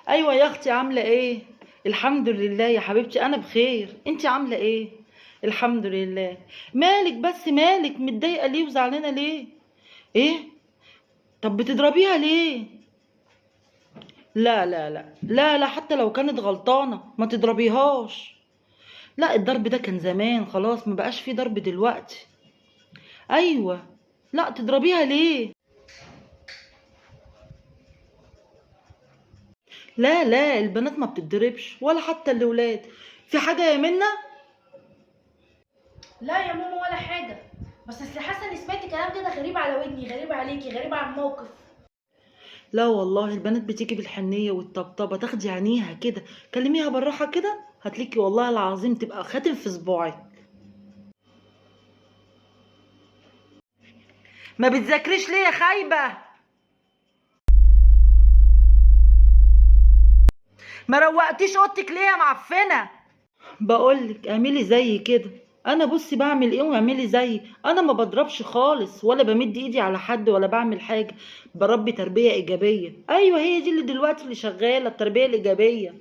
ايوه يا اختي، عامله ايه؟ الحمد لله يا حبيبتي، انا بخير. انت عامله ايه؟ الحمد لله. مالك بس، مالك متضايقه ليه وزعلانه ليه؟ ايه؟ طب بتضربيها ليه؟ لا لا لا لا لا، حتى لو كانت غلطانه ما تضربيهاش. لا، الضرب ده كان زمان، خلاص ما بقاش فيه ضرب دلوقتي. ايوه. لا، تضربيها ليه؟ لا لا، البنات ما بتتضربش ولا حتى الاولاد. في حاجه يا منى؟ لا يا ماما ولا حاجة. بس اصل حاسة اني سمعت كلام كده غريب على ودني، غريب عليكي، غريب على الموقف. لا والله، البنات بتيجي بالحنية والطبطبة، تاخدي عينيها كده. كلميها بالراحة كده، هتلاقي والله العظيم تبقى خاتم في صباعك. ما بتذاكريش ليه يا خايبة؟ ما روقتيش اوضتك ليه يا معفنة؟ بقولك اعملي زي كده. انا بصي بعمل ايه واعملي زيي. انا ما بضربش خالص ولا بمد ايدي على حد ولا بعمل حاجة. بربي تربية ايجابية. ايوه، هي دي اللي دلوقتي اللي شغالة، التربية الايجابية.